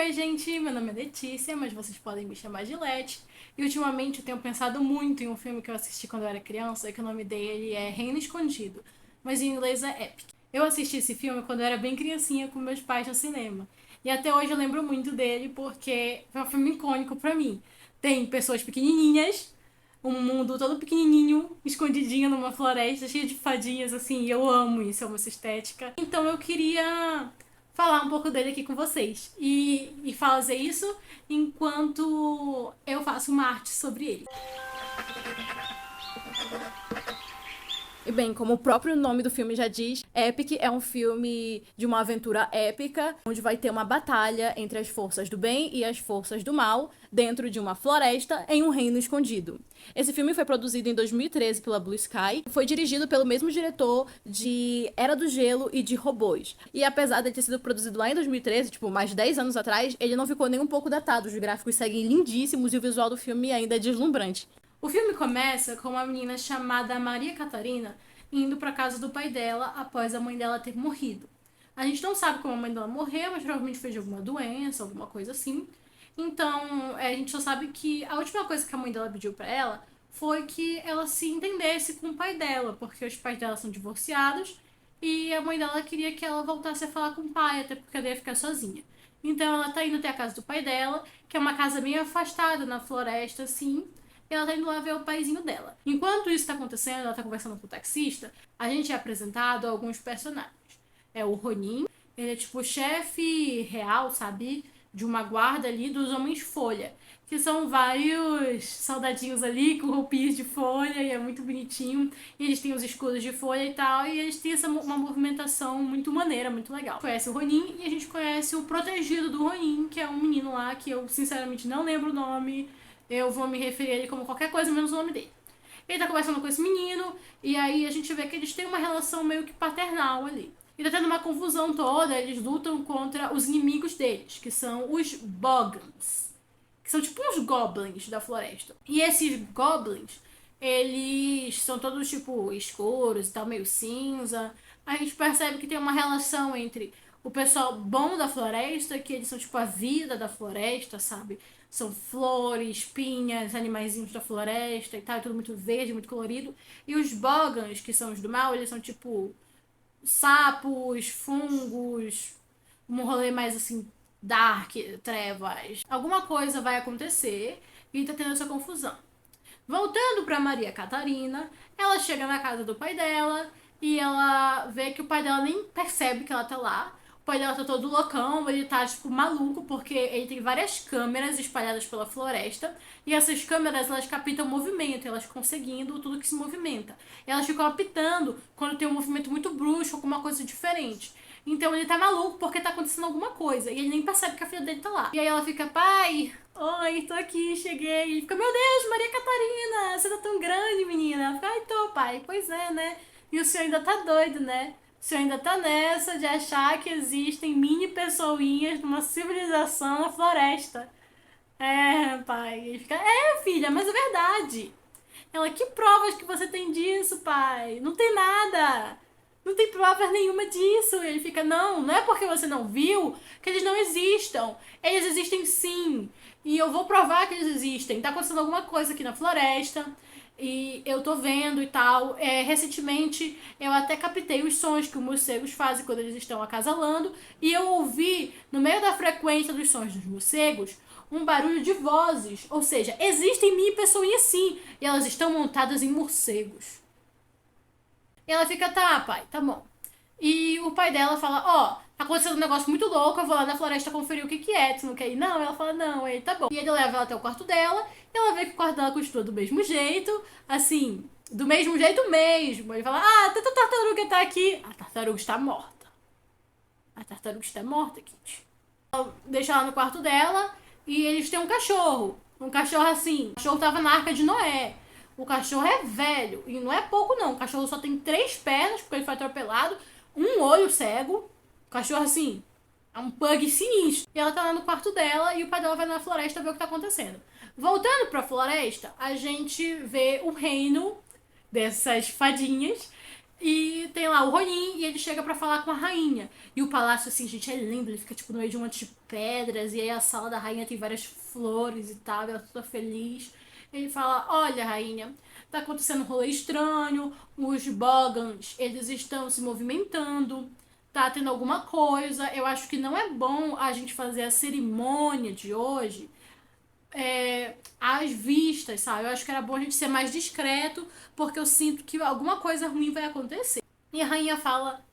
oi, gente! Meu nome é Letícia, mas vocês podem me chamar de Leti. E ultimamente eu tenho pensado muito em um filme que eu assisti quando eu era criança, e que o nome dele é Reino Escondido, mas em inglês é Epic. Eu assisti esse filme quando eu era bem criancinha com meus pais no cinema. E até hoje eu lembro muito dele porque foi um filme icônico pra mim. Tem pessoas pequenininhas, um mundo todo pequenininho, escondidinho numa floresta, cheio de fadinhas, assim, e eu amo isso, eu amo essa estética. Então eu queria falar um pouco dele aqui com vocês e fazer isso enquanto eu faço uma arte sobre ele. E bem, como o próprio nome do filme já diz, Epic é um filme de uma aventura épica, onde vai ter uma batalha entre as forças do bem e as forças do mal, dentro de uma floresta, em um reino escondido. Esse filme foi produzido em 2013 pela Blue Sky, foi dirigido pelo mesmo diretor de Era do Gelo e de Robôs. E apesar de ter sido produzido lá em 2013, tipo, mais de 10 anos atrás, ele não ficou nem um pouco datado, os gráficos seguem lindíssimos e o visual do filme ainda é deslumbrante. O filme começa com uma menina chamada Maria Catarina indo para casa do pai dela após a mãe dela ter morrido. A gente não sabe como a mãe dela morreu, mas provavelmente foi de alguma doença, alguma coisa assim. Então, a gente só sabe que a última coisa que a mãe dela pediu para ela foi que ela se entendesse com o pai dela, porque os pais dela são divorciados e a mãe dela queria que ela voltasse a falar com o pai, até porque ela ia ficar sozinha. Então ela tá indo até a casa do pai dela, que é uma casa bem afastada na floresta, assim, e ela tá indo lá ver o paizinho dela. Enquanto isso tá acontecendo, ela tá conversando com o taxista, a gente é apresentado a alguns personagens. É o Ronin, ele é tipo o chefe real, sabe? De uma guarda ali dos Homens-Folha, que são vários soldadinhos ali com roupinhas de folha e é muito bonitinho. E eles têm os escudos de folha e tal, e eles têm uma movimentação muito maneira, muito legal. Conhece o Ronin e a gente conhece o protegido do Ronin, que é um menino lá que eu sinceramente não lembro o nome. Eu vou me referir a ele como qualquer coisa menos o nome dele. Ele tá conversando com esse menino, e aí a gente vê que eles têm uma relação meio que paternal ali. E tá tendo uma confusão toda, eles lutam contra os inimigos deles, que são os Bogans, que são tipo uns goblins da floresta. E esses goblins, eles são todos tipo escuros e tal, meio cinza. A gente percebe que tem uma relação entre o pessoal bom da floresta, que eles são tipo a vida da floresta, sabe? São flores, pinhas, animaizinhos da floresta e tal, é tudo muito verde, muito colorido. E os Bogans, que são os do mal, eles são tipo sapos, fungos, um rolê mais assim, dark, trevas. Alguma coisa vai acontecer e tá tendo essa confusão. Voltando pra Maria Catarina, ela chega na casa do pai dela e ela vê que o pai dela nem percebe que ela tá lá. O pai dela tá todo loucão, ele tá, tipo, maluco, porque ele tem várias câmeras espalhadas pela floresta, e essas câmeras, elas captam movimento, elas conseguindo tudo que se movimenta. Elas ficam apitando quando tem um movimento muito brusco, alguma coisa diferente. Então ele tá maluco porque tá acontecendo alguma coisa, e ele nem percebe que a filha dele tá lá. E aí ela fica, pai, oi, tô aqui, cheguei. E ele fica, meu Deus, Maria Catarina, você tá tão grande, menina. Ela fica, ai, tô, pai, pois é, né? E o senhor ainda tá doido, né? O senhor ainda tá nessa de achar que existem mini pessoinhas numa civilização na floresta. É, pai. Ele fica, filha, mas é verdade. Ela, que provas que você tem disso, pai? Não tem nada. Não tem provas nenhuma disso. E ele fica, não é porque você não viu que eles não existam. Eles existem sim. E eu vou provar que eles existem. Tá acontecendo alguma coisa aqui na floresta. E eu tô vendo e tal. Recentemente eu até captei os sons que os morcegos fazem quando eles estão acasalando. E eu ouvi, no meio da frequência dos sons dos morcegos, um barulho de vozes. Ou seja, existem mini pessoinhas sim. E elas estão montadas em morcegos. E ela fica, tá, pai, tá bom. E o pai dela fala, ó, tá acontecendo um negócio muito louco, eu vou lá na floresta conferir o que que é, tu não quer ir? Não, ela fala, não, aí tá bom. E ele leva ela até o quarto dela, e ela vê que o quarto dela continua do mesmo jeito, assim, do mesmo jeito mesmo. Ele fala, tanta tartaruga tá aqui. A tartaruga está morta. A tartaruga está morta, Kitty. Ela deixa ela no quarto dela, e eles têm um cachorro. Um cachorro assim, o cachorro tava na Arca de Noé. O cachorro é velho, e não é pouco não. O cachorro só tem 3 pernas, porque ele foi atropelado, um olho cego. O cachorro, assim, é um pug sinistro. E ela tá lá no quarto dela, e o pai dela vai na floresta ver o que tá acontecendo. Voltando pra floresta, a gente vê o reino dessas fadinhas. E tem lá o Ronin e ele chega pra falar com a rainha. E o palácio, assim, gente, é lindo. Ele fica, tipo, no meio de um monte de pedras. E aí a sala da rainha tem várias flores e tal. E ela toda feliz. Ele fala, olha, rainha, tá acontecendo um rolê estranho. Os Bogans, eles estão se movimentando. Tá tendo alguma coisa. Eu acho que não é bom a gente fazer a cerimônia de hoje às vistas, sabe? Eu acho que era bom a gente ser mais discreto, porque eu sinto que alguma coisa ruim vai acontecer. E a rainha fala: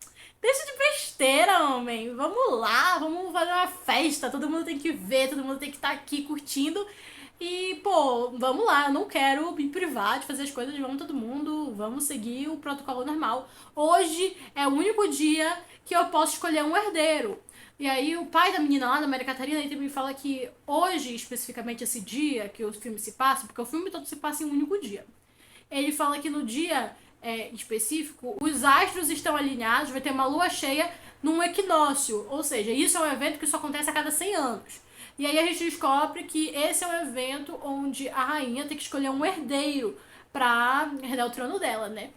deixa de besteira, homem. Vamos lá, vamos fazer uma festa. Todo mundo tem que ver, todo mundo tem que estar aqui curtindo. E, pô, vamos lá, eu não quero me privar de fazer as coisas, vamos todo mundo, vamos seguir o protocolo normal. Hoje é o único dia que eu posso escolher um herdeiro. E aí o pai da menina lá, da Maria Catarina, ele me fala que hoje, especificamente esse dia que o filme se passa, porque o filme todo se passa em um único dia. Ele fala que no dia específico, os astros estão alinhados, vai ter uma lua cheia num equinócio. Ou seja, isso é um evento que só acontece a cada 100 anos. E aí a gente descobre que esse é um evento onde a rainha tem que escolher um herdeiro pra herdar o trono dela, né?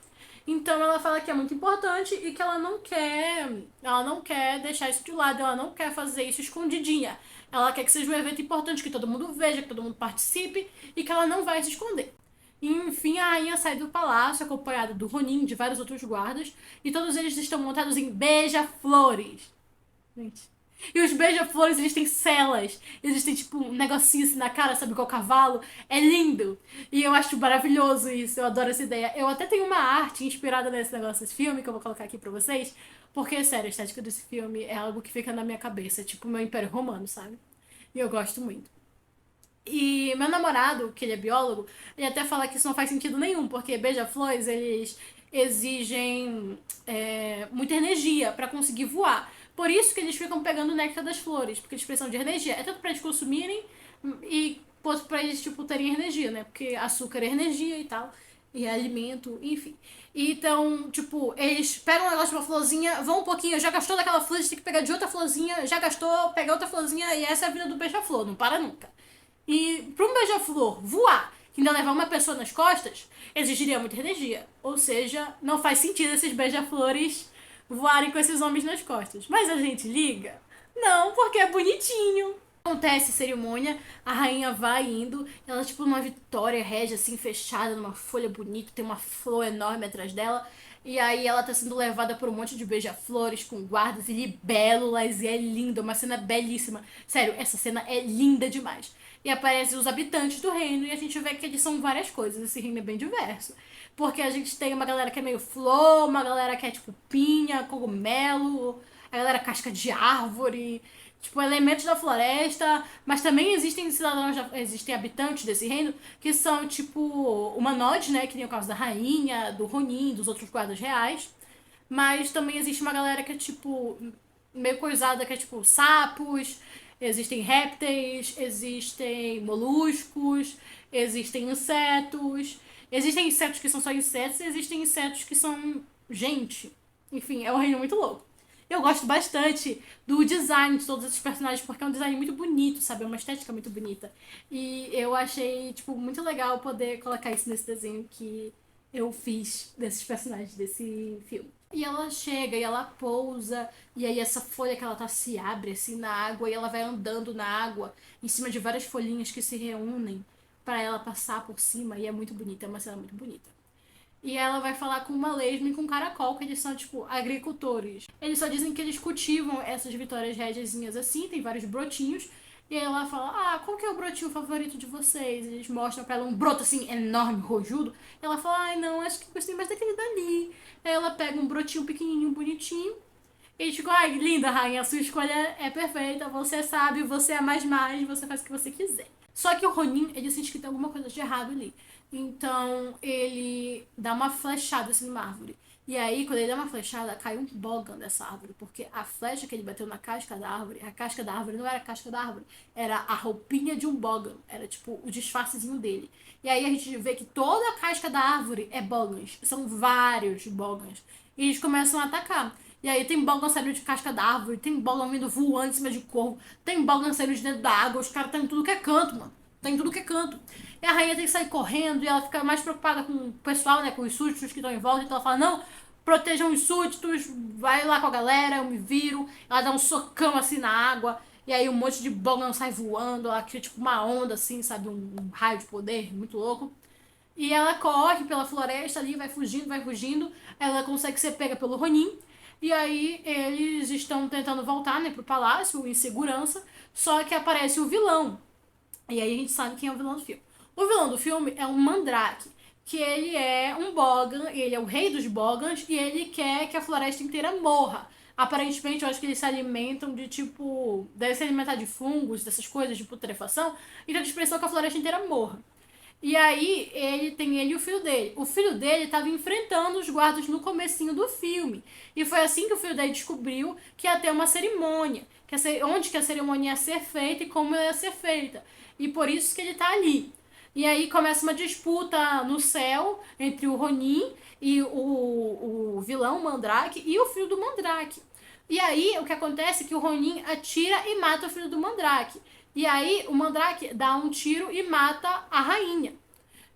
Então ela fala que é muito importante e que ela não quer deixar isso de lado, ela não quer fazer isso escondidinha. Ela quer que seja um evento importante, que todo mundo veja, que todo mundo participe e que ela não vai se esconder. E, enfim, a rainha sai do palácio acompanhada do Ronin, de vários outros guardas, e todos eles estão montados em beija-flores. Gente. E os beija-flores, eles têm celas. Eles têm, tipo, um negocinho assim na cara, sabe, igual cavalo. É lindo. E eu acho maravilhoso isso. Eu adoro essa ideia. Eu até tenho uma arte inspirada nesse negócio desse filme, que eu vou colocar aqui pra vocês. Porque, sério, a estética desse filme é algo que fica na minha cabeça. É tipo o meu Império Romano, sabe? E eu gosto muito. E meu namorado, que ele é biólogo, ele até fala que isso não faz sentido nenhum, porque beija-flores, eles exigem muita energia para conseguir voar. Por isso que eles ficam pegando o néctar das flores, porque eles precisam de energia. É tanto para eles consumirem e para eles, tipo, terem energia, né? Porque açúcar é energia e tal, e é alimento, enfim. Então, tipo, eles pegam um negócio de uma florzinha, vão um pouquinho, já gastou daquela flor, eles têm que pegar de outra florzinha, já gastou, pega outra florzinha, e essa é a vida do beija-flor, não para nunca. E para um beija-flor voar, que ainda levar uma pessoa nas costas, exigiria muita energia. Ou seja, não faz sentido esses beija-flores voarem com esses homens nas costas. Mas a gente liga? Não, porque é bonitinho. Acontece a cerimônia, a rainha vai indo, ela tipo numa vitória régia assim, fechada, numa folha bonita, tem uma flor enorme atrás dela. E aí ela tá sendo levada por um monte de beija-flores com guardas e libélulas e é linda, uma cena belíssima. Sério, essa cena é linda demais. E aparecem os habitantes do reino e a gente vê que eles são várias coisas, esse reino é bem diverso. Porque a gente tem uma galera que é meio flor, uma galera que é tipo pinha, cogumelo, a galera casca de árvore, tipo, elementos da floresta, mas também existem cidadãos, existem habitantes desse reino que são, tipo, humanoides, né? Que nem o caso da rainha, do Ronin, dos outros guardas reais. Mas também existe uma galera que é, tipo, meio coisada, que é, tipo, sapos, existem répteis, existem moluscos, existem insetos. Existem insetos que são só insetos e existem insetos que são gente. Enfim, é um reino muito louco. Eu gosto bastante do design de todos esses personagens, porque é um design muito bonito, sabe? É uma estética muito bonita. E eu achei, tipo, muito legal poder colocar isso nesse desenho que eu fiz desses personagens desse filme. E ela chega e ela pousa, e aí essa folha que ela tá se abre assim na água, e ela vai andando na água, em cima de várias folhinhas que se reúnem para ela passar por cima, e é muito bonita, é uma cena muito bonita. E ela vai falar com uma lesma e com um caracol, que eles são, tipo, agricultores. Eles só dizem que eles cultivam essas vitórias régiazinhas assim, tem vários brotinhos. E aí ela fala, ah, qual que é o brotinho favorito de vocês? Eles mostram pra ela um broto assim, enorme, rojudo. E ela fala, ai não, acho que gostei mais daquele dali. Aí ela pega um brotinho pequenininho, bonitinho. E eles ficam, ai, linda, rainha, a sua escolha é perfeita, você sabe, você é mais, você faz o que você quiser. Só que o Ronin, ele sente que tem alguma coisa de errado ali. Então ele dá uma flechada assim numa árvore. E aí, quando ele dá uma flechada, cai um Bogan dessa árvore. Porque a flecha que ele bateu na casca da árvore, a casca da árvore não era a casca da árvore, era a roupinha de um Bogan. Era tipo o disfarcezinho dele. E aí a gente vê que toda a casca da árvore é Bogans. São vários Bogans. E eles começam a atacar. E aí tem Bogan saindo de casca da árvore, tem Bogan vindo voando em cima de corvo, tem Bogan saindo de dentro da água, os caras estão em tudo que é canto, mano. Tá em tudo que é canto. E a rainha tem que sair correndo e ela fica mais preocupada com o pessoal, né? Com os súditos que estão em volta. Então ela fala, não, protejam os súditos, vai lá com a galera, eu me viro, ela dá um socão assim na água, e aí um monte de Bogan sai voando, ela cria tipo uma onda assim, sabe, um raio de poder muito louco. E ela corre pela floresta ali, vai fugindo, ela consegue ser pega pelo Ronin, e aí eles estão tentando voltar, né, pro palácio, em segurança, só que aparece o vilão, e aí a gente sabe quem é o vilão do filme. O vilão do filme é um Mandrake, que ele é um Bogan, ele é o rei dos Bogans, e ele quer que a floresta inteira morra. Aparentemente, eu acho que eles se alimentam de tipo. Deve se alimentar de fungos, dessas coisas de putrefação, então eles precisam que a floresta inteira morra. E aí ele e o filho dele. O filho dele estava enfrentando os guardas no comecinho do filme. E foi assim que o filho dele descobriu que ia ter uma cerimônia. Onde que a cerimônia ia ser feita e como ia ser feita. E por isso que ele tá ali. E aí começa uma disputa no céu entre o Ronin e o vilão Mandrake e o filho do Mandrake. E aí o que acontece é que o Ronin atira e mata o filho do Mandrake. E aí o Mandrake dá um tiro e mata a rainha.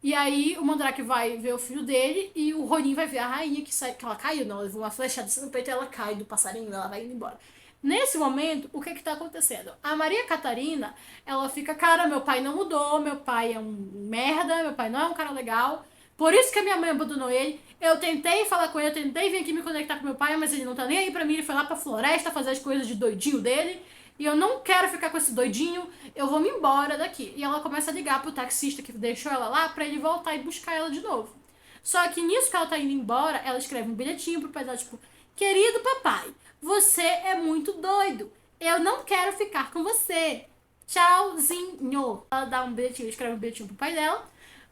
E aí o Mandrake vai ver o filho dele e o Ronin vai ver a rainha que ela caiu, não, levou uma flechada no peito e ela cai do passarinho, ela vai indo embora. Nesse momento, o que tá acontecendo? A Maria Catarina, ela fica, cara, meu pai não mudou, meu pai é um merda, meu pai não é um cara legal, por isso que a minha mãe abandonou ele. Eu tentei falar com ele, eu tentei vir aqui me conectar com meu pai, mas ele não tá nem aí pra mim, ele foi lá pra floresta fazer as coisas de doidinho dele, e eu não quero ficar com esse doidinho, eu vou me embora daqui. E ela começa a ligar pro taxista que deixou ela lá pra ele voltar e buscar ela de novo. Só que nisso que ela tá indo embora, ela escreve um bilhetinho pro pai dela, tipo, querido papai, você é muito doido. Eu não quero ficar com você. Tchauzinho. Ela dá um bilhetinho, escreve um bilhetinho pro pai dela,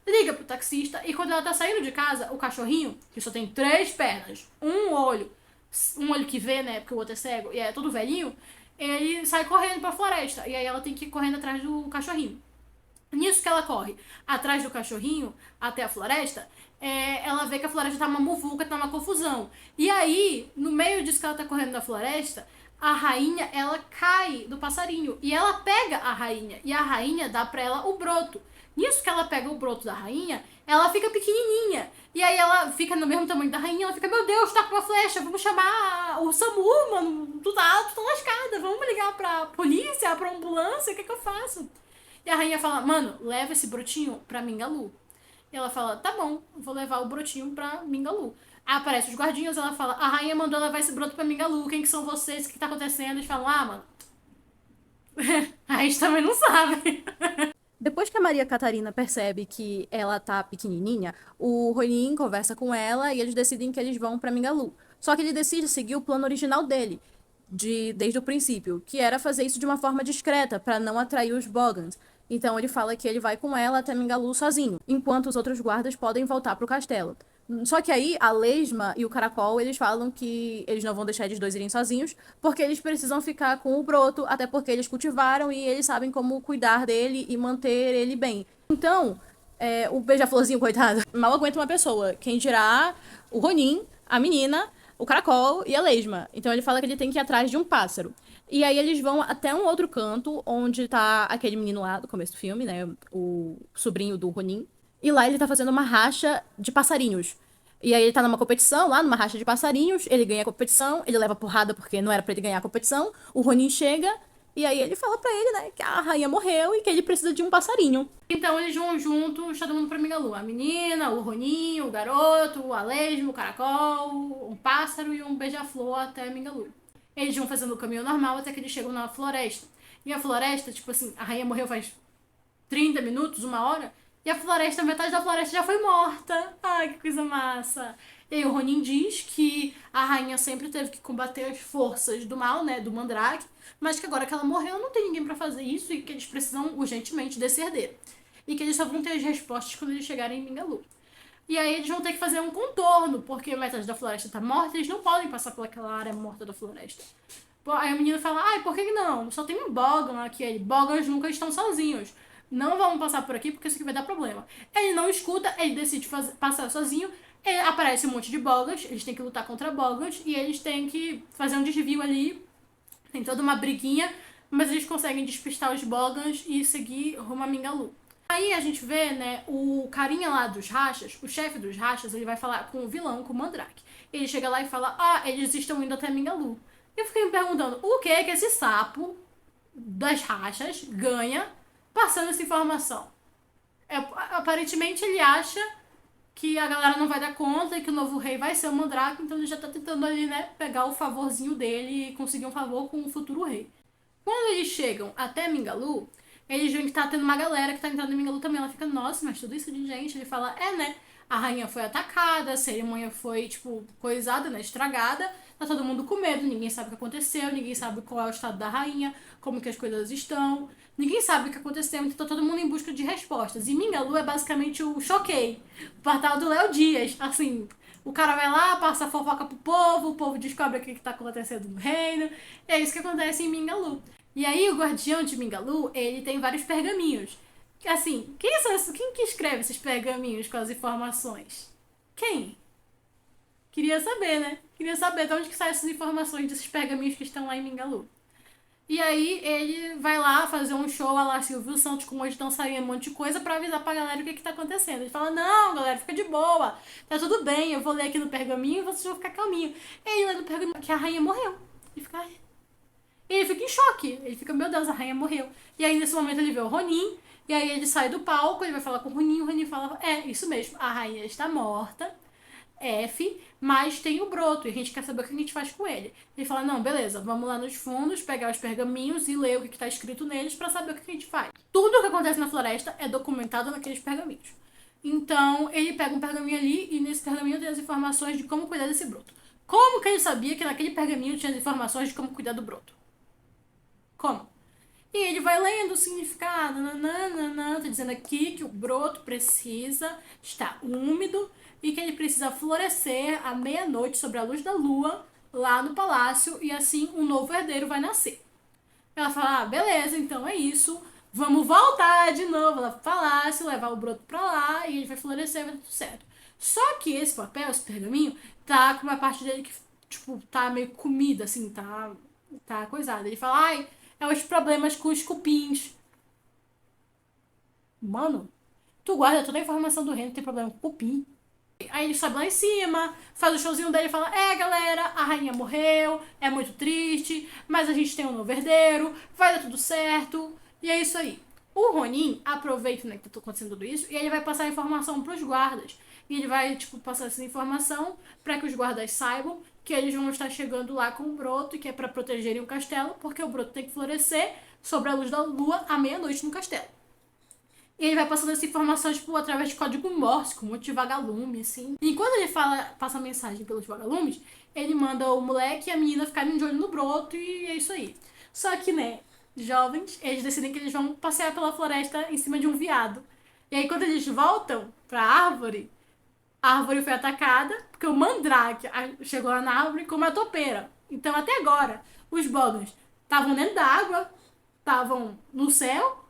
liga pro taxista e quando ela tá saindo de casa, o cachorrinho, que só tem 3 pernas, um olho que vê, né, porque o outro é cego e é todo velhinho, ele sai correndo pra floresta. E aí ela tem que ir correndo atrás do cachorrinho. Nisso que ela corre atrás do cachorrinho até a floresta, ela vê que a floresta tá uma muvuca, tá uma confusão. E aí, no meio disso que ela tá correndo na floresta, a rainha, ela cai do passarinho. E ela pega a rainha. E a rainha dá pra ela o broto. Nisso que ela pega o broto da rainha, ela fica pequenininha. E aí ela fica no mesmo tamanho da rainha, ela fica, meu Deus, tá com uma flecha, vamos chamar o SAMU, mano, tu tá lascada, vamos ligar pra polícia, pra ambulância, o que eu faço? E a rainha fala, mano, leva esse brotinho pra Mingalu. E ela fala, tá bom, vou levar o brotinho pra Mingalu. Aí aparece os guardinhas, ela fala, a rainha mandou levar esse broto pra Mingalu, quem que são vocês, o que tá acontecendo? Eles falam, ah, mano, a gente também não sabe. Depois que a Maria Catarina percebe que ela tá pequenininha, o Ronin conversa com ela e eles decidem que eles vão pra Mingalu. Só que ele decide seguir o plano original dele, desde o princípio, que era fazer isso de uma forma discreta, para não atrair os Bogans. Então ele fala que ele vai com ela até Mingalu sozinho, enquanto os outros guardas podem voltar pro castelo. Só que aí a Lesma e o Caracol, eles falam que eles não vão deixar eles dois irem sozinhos, porque eles precisam ficar com o broto, até porque eles cultivaram e eles sabem como cuidar dele e manter ele bem. Então, o beija-florzinho, coitado, mal aguenta uma pessoa. Quem dirá o Ronin, a menina, o Caracol e a Lesma. Então ele fala que ele tem que ir atrás de um pássaro. E aí eles vão até um outro canto, onde tá aquele menino lá do começo do filme, né? O sobrinho do Ronin. E lá ele tá fazendo uma racha de passarinhos. E aí ele tá numa competição lá, numa racha de passarinhos, ele ganha a competição, ele leva porrada porque não era pra ele ganhar a competição, o Ronin chega, e aí ele fala pra ele, né, que a rainha morreu e que ele precisa de um passarinho. Então eles vão juntos, todo mundo pra Mingalu. A menina, o Ronin, o garoto, o Alesmo, o caracol, um pássaro e um beija-flor até Mingalu. Eles vão fazendo o caminho normal até que eles chegam na floresta. E a floresta, tipo assim, a rainha morreu faz 30 minutos, 1 hora, e a floresta, metade da floresta já foi morta. Ai, que coisa massa. E aí o Ronin diz que a rainha sempre teve que combater as forças do mal, né, do Mandrake, mas que agora que ela morreu não tem ninguém pra fazer isso e que eles precisam urgentemente desse herdeiro. E que eles só vão ter as respostas quando eles chegarem em Mingalu. E aí eles vão ter que fazer um contorno, porque metade da floresta tá morta e eles não podem passar pelaquela área morta da floresta. Aí a menina fala, ai, por que não? Só tem um Bogan aqui. Aí, Bogans nunca estão sozinhos. Não vamos passar por aqui porque isso aqui vai dar problema. Ele não escuta, ele decide passar sozinho. Aparece um monte de Bogans, eles têm que lutar contra Bogans e eles têm que fazer um desvio ali. Tem toda uma briguinha, mas eles conseguem despistar os Bogans e seguir rumo a Mingalu. Aí a gente vê, né, o carinha lá dos rachas, o chefe dos rachas, ele vai falar com o vilão, com o Mandrake. Ele chega lá e fala, ah, eles estão indo até Mingalu. Eu fiquei me perguntando, o que é que esse sapo das rachas ganha passando essa informação? Aparentemente ele acha que a galera não vai dar conta e que o novo rei vai ser o Mandrake, então ele já tá tentando ali, né, pegar o favorzinho dele e conseguir um favor com o futuro rei. Quando eles chegam até Mingalu, eles veem que tá tendo uma galera que tá entrando em Mingalu também. Ela fica, nossa, mas tudo isso de gente. Ele fala, né? A rainha foi atacada, a cerimônia foi, tipo, coisada, né? Estragada. Tá todo mundo com medo, ninguém sabe o que aconteceu, ninguém sabe qual é o estado da rainha, como que as coisas estão. Ninguém sabe o que aconteceu, então tá todo mundo em busca de respostas. E Mingalu é basicamente o Choquei, o portal do Léo Dias. Assim, o cara vai lá, passa a fofoca pro povo, o povo descobre o que tá acontecendo no reino. É isso que acontece em Mingalu. E aí o guardião de Mingalu, ele tem vários pergaminhos. Assim, quem que escreve esses pergaminhos com as informações? Quem? Queria saber, né? Queria saber de onde que saem essas informações desses pergaminhos que estão lá em Mingalu. E aí ele vai lá fazer um show a lá Silvio Santos com um monte de dançarina, um monte de coisa pra avisar pra galera o que tá acontecendo. Ele fala, não, galera, fica de boa, tá tudo bem, eu vou ler aqui no pergaminho e vocês vão ficar calminho. E aí ele lê no pergaminho que a rainha morreu. Ele fica, e ele fica em choque. Ele fica, meu Deus, a rainha morreu. E aí, nesse momento, ele vê o Ronin. E aí, ele sai do palco, ele vai falar com o Ronin. O Ronin fala, isso mesmo, a rainha está morta. F, mas tem o broto. E a gente quer saber o que a gente faz com ele. Ele fala, não, beleza, vamos lá nos fundos, pegar os pergaminhos e ler o que está escrito neles pra saber o que a gente faz. Tudo o que acontece na floresta é documentado naqueles pergaminhos. Então, ele pega um pergaminho ali e nesse pergaminho tem as informações de como cuidar desse broto. Como que ele sabia que naquele pergaminho tinha as informações de como cuidar do broto? Como? E ele vai lendo o significado, tá dizendo aqui que o broto precisa estar úmido e que ele precisa florescer à meia-noite sobre a luz da lua lá no palácio e assim um novo herdeiro vai nascer. Ela fala, beleza, então é isso, vamos voltar de novo lá pro palácio, levar o broto pra lá e ele vai florescer, vai dar tudo certo. Só que esse papel, esse pergaminho, tá com uma parte dele que, tipo, tá meio comida, assim, tá coisada. Ele fala, ai, é os problemas com os cupins. Mano, tu guarda toda a informação do reino, tem problema com cupim. Aí ele sobe lá em cima, faz o showzinho dele e fala, galera, a rainha morreu, é muito triste, mas a gente tem um novo herdeiro, vai dar tudo certo, e é isso aí. O Ronin aproveita, né, que tá acontecendo tudo isso, e ele vai passar a informação pros guardas. E ele vai, tipo, passar essa informação para que os guardas saibam que eles vão estar chegando lá com o broto, que é para protegerem o castelo, porque o broto tem que florescer sobre a luz da lua à meia-noite no castelo. E ele vai passando essa informação, tipo, através de código Morse, com um monte de vagalume, assim. E quando ele passa a mensagem pelos vagalumes, ele manda o moleque e a menina ficarem de olho no broto e é isso aí. Só que, né, jovens, eles decidem que eles vão passear pela floresta em cima de um veado. E aí, quando eles voltam pra árvore, a árvore foi atacada porque o Mandrake chegou lá na árvore com uma topeira. Então, até agora, os Bogans estavam dentro da água, estavam no céu,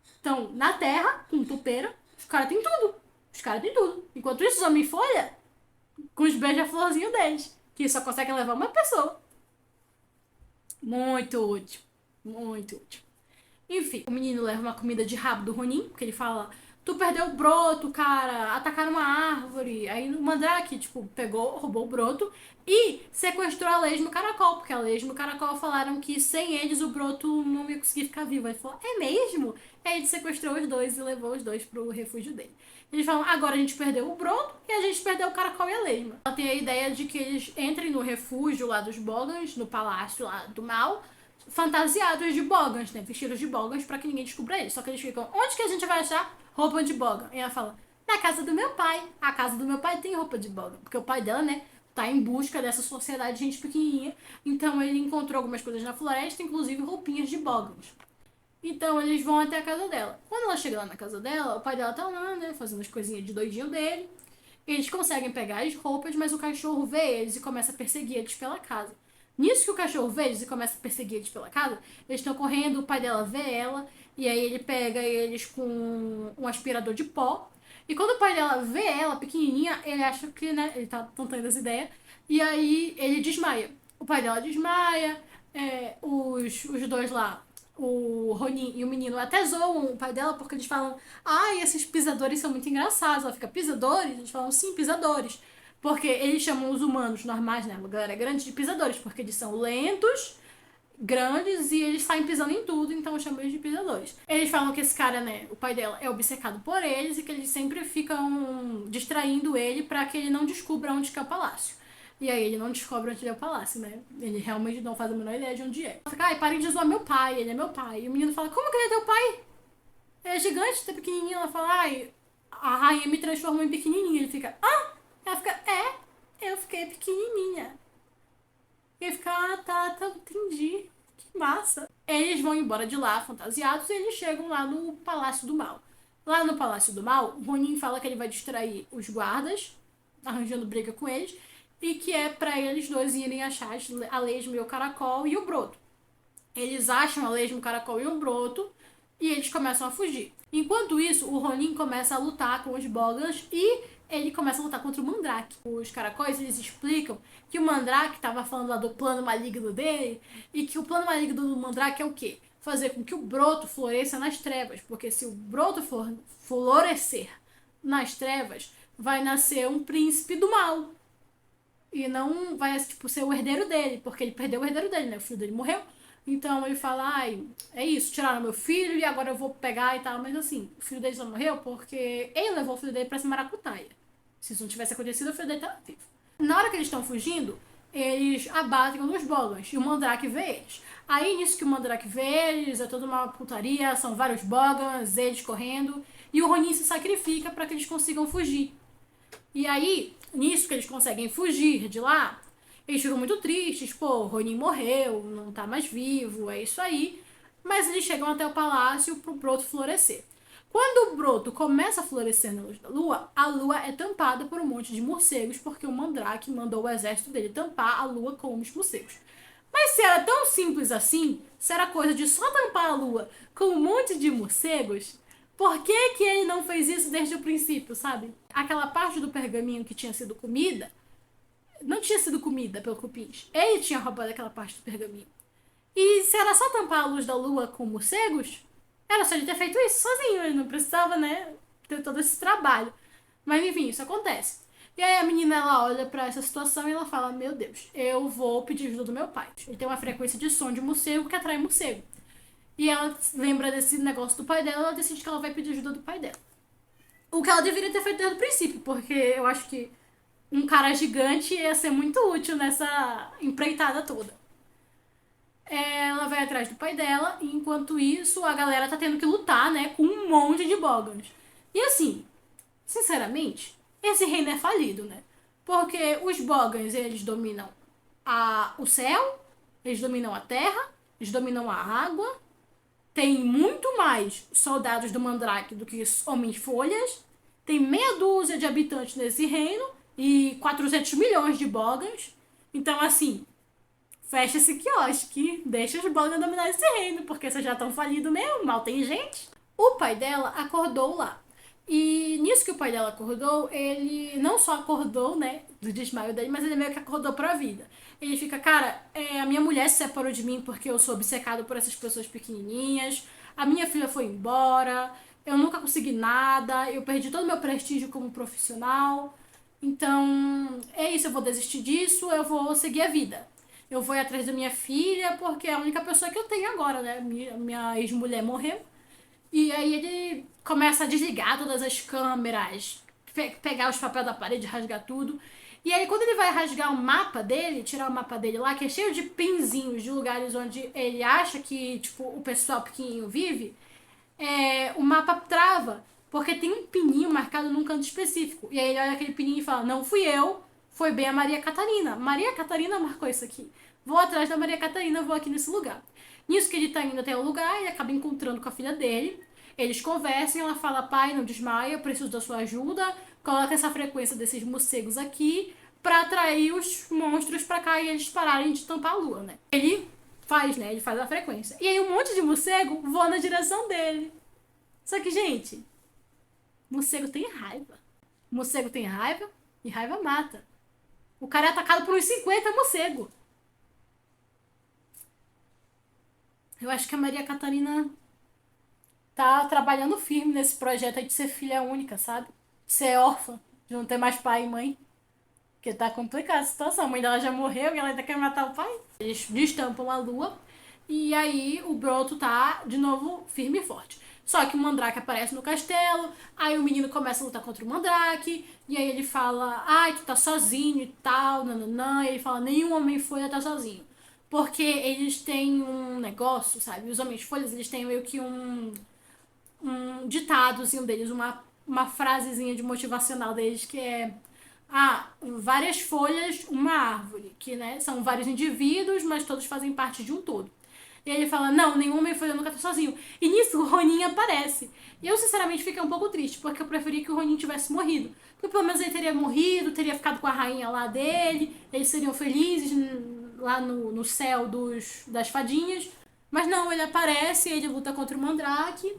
estão na terra, com topeira. Os caras têm tudo. Os caras têm tudo. Enquanto isso, os Homem-Folha, com os beija-florzinhos deles, que só conseguem levar uma pessoa. Muito útil. Muito útil. Enfim, o menino leva uma comida de rabo do Ronin, porque ele fala, tu perdeu o broto, cara, atacaram uma árvore. Aí o Mandrake, tipo, roubou o broto e sequestrou a Lesma e o Caracol, porque a Lesma e o Caracol falaram que sem eles o broto não ia conseguir ficar vivo. Aí ele falou, é mesmo? Aí ele sequestrou os dois e levou os dois pro refúgio dele. Eles falam, agora a gente perdeu o broto e a gente perdeu o Caracol e a Lesma. Ela tem a ideia de que eles entrem no refúgio lá dos Bogans, no palácio lá do mal, fantasiados de Bogans, né? Vestidos de Bogans pra que ninguém descubra eles. Só que eles ficam, onde que a gente vai achar roupa de Bogan? E ela fala, na casa do meu pai. A casa do meu pai tem roupa de Bogan. Porque o pai dela, né, tá em busca dessa sociedade de gente pequenininha. Então ele encontrou algumas coisas na floresta, inclusive roupinhas de Bogans. Então eles vão até a casa dela. Quando ela chega lá na casa dela, o pai dela tá lá, né, fazendo as coisinhas de doidinho dele. Eles conseguem pegar as roupas, mas o cachorro vê eles e começa a perseguir eles pela casa. Nisso que o cachorro vê eles e começa a perseguir eles pela casa, eles estão correndo, o pai dela vê ela, e aí ele pega eles com um aspirador de pó. E quando o pai dela vê ela pequenininha, ele acha que, né, ele tá tentando essa ideia, e aí ele desmaia. O pai dela desmaia, os dois lá, o Ronin e o menino até zoam o pai dela porque eles falam, ai, esses pisadores são muito engraçados. Ela fica, pisadores? Eles falam, sim, pisadores. Porque eles chamam os humanos normais, né? A galera grande, de pisadores, porque eles são lentos, grandes e eles saem pisando em tudo, então eu chamo eles de pisadores. Eles falam que esse cara, né, o pai dela, é obcecado por eles e que eles sempre ficam distraindo ele pra que ele não descubra onde que é o palácio. E aí ele não descobre onde é o palácio, né? Ele realmente não faz a menor ideia de onde é. Fica, ai, parem de zoar meu pai, ele é meu pai. E o menino fala, como que ele é teu pai? Ele é gigante, tá pequenininho. Ela fala, ai, a rainha me transformou em pequenininha. Ele fica, ah? Ela fica, eu fiquei pequenininha. E ele fica, tá, entendi. Que massa. Eles vão embora de lá, fantasiados, e eles chegam lá no Palácio do Mal. Lá no Palácio do Mal, o Ronin fala que ele vai distrair os guardas, arranjando briga com eles, e que é pra eles dois irem achar a Lesma e o Caracol e o Broto. Eles acham a Lesma, o Caracol e o Broto, e eles começam a fugir. Enquanto isso, o Ronin começa a lutar com os Bogans e ele começa a lutar contra o Mandrake. Os caracóis, eles explicam que o Mandrake estava falando lá do plano maligno dele e que o plano maligno do Mandrake é o quê? Fazer com que o broto floresça nas trevas, porque se o broto florescer nas trevas, vai nascer um príncipe do mal. E não vai, tipo, ser o herdeiro dele, porque ele perdeu o herdeiro dele, né? O filho dele morreu. Então ele fala, ai, é isso, tiraram meu filho e agora eu vou pegar e tal. Mas assim, o filho dele só morreu porque ele levou o filho dele pra essa maracutaia. Se isso não tivesse acontecido, o filho dele tava vivo. Na hora que eles estão fugindo, eles abatem um dos Bogans e o Mandrake vê eles. Aí, nisso que o Mandrake vê eles, é toda uma putaria, são vários Bogans, eles correndo, e o Ronin se sacrifica para que eles consigam fugir. E aí, nisso que eles conseguem fugir de lá, eles ficam muito tristes, pô, o Ronin morreu, não tá mais vivo, é isso aí. Mas eles chegam até o palácio pro broto florescer. Quando o broto começa a florescer na luz da lua, a lua é tampada por um monte de morcegos, porque o Mandrake mandou o exército dele tampar a lua com os morcegos. Mas se era tão simples assim, se era coisa de só tampar a lua com um monte de morcegos, por que que ele não fez isso desde o princípio, sabe? Aquela parte do pergaminho que tinha sido comida, não tinha sido comida pelo cupins. Ele tinha roubado aquela parte do pergaminho. E se era só tampar a luz da lua com morcegos, era só ele ter feito isso sozinho. Ele não precisava, né, ter todo esse trabalho. Mas enfim, isso acontece. E aí a menina, ela olha pra essa situação e ela fala, meu Deus, eu vou pedir ajuda do meu pai. Ele tem uma frequência de som de morcego que atrai morcego. E ela lembra desse negócio do pai dela, ela decide que ela vai pedir ajuda do pai dela. O que ela deveria ter feito desde o princípio, porque eu acho que um cara gigante ia ser muito útil nessa empreitada toda. Ela vai atrás do pai dela, e enquanto isso, a galera tá tendo que lutar, né, com um monte de Bogans. E assim, sinceramente, esse reino é falido, né? Porque os Bogans, eles dominam o céu, eles dominam a terra, eles dominam a água, tem muito mais soldados do Mandrake do que homens-folhas, tem meia dúzia de habitantes nesse reino e 400 milhões de Bogans. Então, assim, fecha esse quiosque, deixa os Bogans dominar esse reino, porque vocês já estão falidos mesmo, mal tem gente. O pai dela acordou lá. E nisso que o pai dela acordou, ele não só acordou, né, do desmaio dele, mas ele meio que acordou pra vida. Ele fica, cara, a minha mulher se separou de mim porque eu sou obcecado por essas pessoas pequenininhas, a minha filha foi embora, eu nunca consegui nada, eu perdi todo o meu prestígio como profissional, então é isso, eu vou desistir disso, eu vou seguir a vida. Eu vou ir atrás da minha filha porque é a única pessoa que eu tenho agora, né, minha ex-mulher morreu. E aí ele começa a desligar todas as câmeras, pegar os papéis da parede, rasgar tudo. E aí quando ele vai rasgar o mapa dele, tirar o mapa dele lá, que é cheio de pinzinhos de lugares onde ele acha que, tipo, o pessoal pequenininho vive, o mapa trava, porque tem um pininho marcado num canto específico. E aí ele olha aquele pininho e fala, não fui eu, foi bem a Maria Catarina. Maria Catarina marcou isso aqui. Vou atrás da Maria Catarina, vou aqui nesse lugar. Nisso que ele tá indo até o lugar, ele acaba encontrando com a filha dele. Eles conversam, ela fala, pai, não desmaia, eu preciso da sua ajuda. Coloca essa frequência desses morcegos aqui pra atrair os monstros pra cá e eles pararem de tampar a lua, né? Ele faz, né? Ele faz a frequência. E aí um monte de morcego voa na direção dele. Só que, gente, morcego tem raiva. Morcego tem raiva e raiva mata. O cara é atacado por uns 50 morcegos. Eu acho que a Maria Catarina tá trabalhando firme nesse projeto aí de ser filha única, sabe? De ser órfã, de não ter mais pai e mãe. Porque tá complicada a situação. A mãe dela já morreu e ela ainda quer matar o pai. Eles destampam a lua e aí o Broto tá, de novo, firme e forte. Só que o Mandrake aparece no castelo, aí o menino começa a lutar contra o Mandrake, e aí ele fala, ai, tu tá sozinho e tal, nananã, e ele fala, nenhum homem-folha tá sozinho. Porque eles têm um negócio, sabe? Os homens-folhas, eles têm meio que um ditadozinho deles, uma frasezinha de motivacional deles que é várias folhas, uma árvore, que né, são vários indivíduos, mas todos fazem parte de um todo. E aí ele fala, não, nenhum homem-folha nunca tá sozinho. E nisso o Ronin aparece. E eu, sinceramente, fiquei um pouco triste, porque eu preferia que o Ronin tivesse morrido. Porque pelo menos ele teria morrido, teria ficado com a rainha lá dele, eles seriam felizes lá no céu das fadinhas. Mas não, ele aparece, ele luta contra o Mandrake,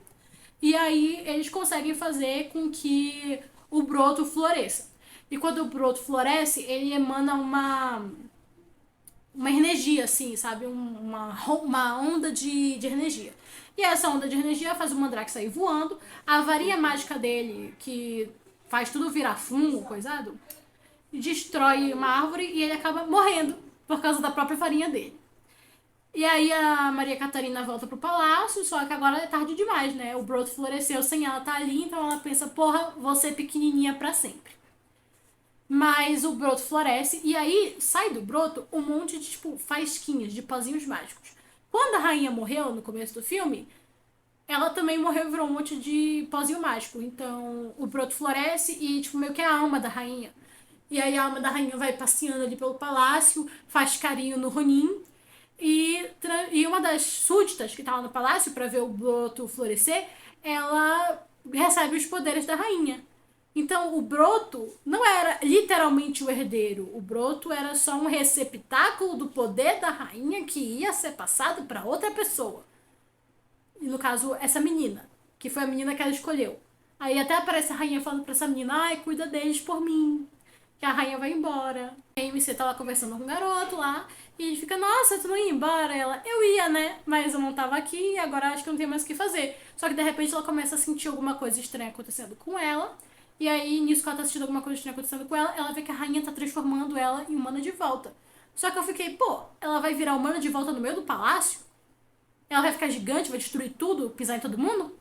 e aí eles conseguem fazer com que o broto floresça. E quando o broto floresce, ele emana uma energia, assim, sabe? Uma onda de energia. E essa onda de energia faz o Mandrake sair voando. A varinha mágica dele, que faz tudo virar fumo, coisado, destrói uma árvore e ele acaba morrendo por causa da própria farinha dele. E aí a Maria Catarina volta pro palácio, só que agora é tarde demais, né? O broto floresceu sem ela estar ali, então ela pensa, porra, vou ser pequenininha pra sempre. Mas o broto floresce e aí sai do broto um monte de, tipo, faísquinhas, de pozinhos mágicos. Quando a rainha morreu no começo do filme, ela também morreu e virou um monte de pozinho mágico. Então o broto floresce e, tipo, meio que é a alma da rainha. E aí a alma da rainha vai passeando ali pelo palácio, faz carinho no Ronin. E uma das súditas que tá lá no palácio pra ver o broto florescer, ela recebe os poderes da rainha. Então o broto não era literalmente o herdeiro. O broto era só um receptáculo do poder da rainha que ia ser passado pra outra pessoa. E no caso, essa menina, que foi a menina que ela escolheu. Aí até aparece a rainha falando pra essa menina, ai, cuida deles por mim, que a rainha vai embora. A MC tá lá conversando com um garoto lá, e ele fica, nossa, tu não ia embora? Ela, eu ia, né? Mas eu não tava aqui, agora acho que não tem mais o que fazer. Só que de repente ela começa a sentir alguma coisa estranha acontecendo com ela, e aí nisso que ela tá sentindo alguma coisa estranha acontecendo com ela, ela vê que a rainha tá transformando ela em humana de volta. Só que eu fiquei, pô, ela vai virar humana de volta no meio do palácio? Ela vai ficar gigante, vai destruir tudo, pisar em todo mundo?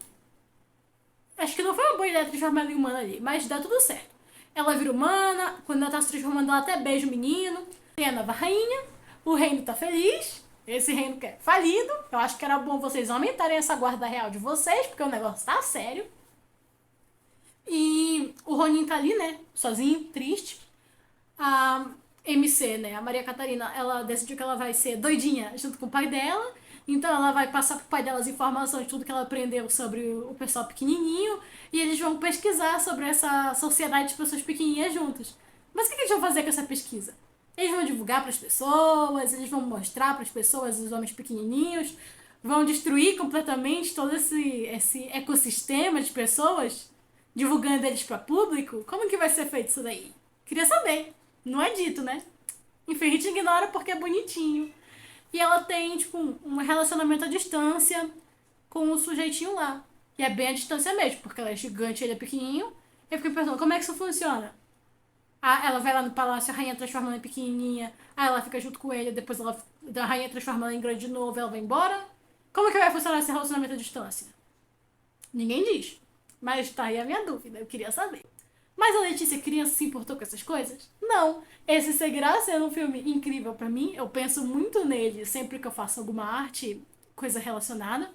Acho que não foi uma boa ideia transformar ela em humana ali, mas dá tudo certo. Ela vira humana, quando ela tá se transformando, ela até beija o menino. Tem a nova rainha, o reino tá feliz. Esse reino que é falido. Eu acho que era bom vocês aumentarem essa guarda real de vocês, porque o negócio tá sério. E o Ronin tá ali, né, sozinho, triste. A MC, né, a Maria Catarina, ela decidiu que ela vai ser doidinha junto com o pai dela. Então ela vai passar pro pai dela as informações de tudo que ela aprendeu sobre o pessoal pequenininho. E eles vão pesquisar sobre essa sociedade de pessoas pequenininhas juntos. Mas o que eles vão fazer com essa pesquisa? Eles vão divulgar para as pessoas, eles vão mostrar para as pessoas os homens pequenininhos, vão destruir completamente todo esse ecossistema de pessoas, divulgando eles para público. Como que vai ser feito isso daí? Queria saber. Não é dito, né? Enfim, a gente ignora porque é bonitinho. E ela tem, tipo, um relacionamento à distância com o sujeitinho lá. E é bem à distância mesmo, porque ela é gigante e ele é pequenininho. Eu fiquei pensando, como é que isso funciona? Ela vai lá no palácio, a rainha transforma ela em pequenininha, aí ela fica junto com ele, depois a rainha transforma ela em grande de novo, ela vai embora. Como que vai funcionar esse relacionamento à distância? Ninguém diz. Mas tá aí a minha dúvida, eu queria saber. Mas a Letícia criança se importou com essas coisas? Não. Esse seguirá sendo um filme incrível pra mim. Eu penso muito nele sempre que eu faço alguma arte, coisa relacionada.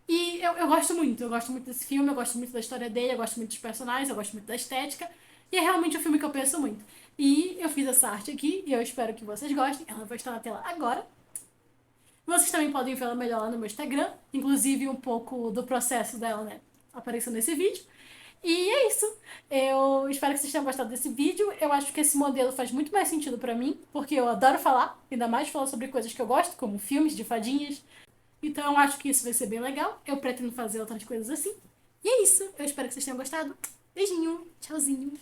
E eu gosto muito. Eu gosto muito desse filme, eu gosto muito da história dele, eu gosto muito dos personagens, eu gosto muito da estética. E é realmente um filme que eu penso muito. E eu fiz essa arte aqui e eu espero que vocês gostem. Ela vai estar na tela agora. Vocês também podem vê-la melhor lá no meu Instagram. Inclusive um pouco do processo dela, né? Apareceu nesse vídeo. E é isso. Eu espero que vocês tenham gostado desse vídeo. Eu acho que esse modelo faz muito mais sentido pra mim, porque eu adoro falar, ainda mais falar sobre coisas que eu gosto, como filmes de fadinhas. Então eu acho que isso vai ser bem legal. Eu pretendo fazer outras coisas assim. E é isso. Eu espero que vocês tenham gostado. Beijinho. Tchauzinho.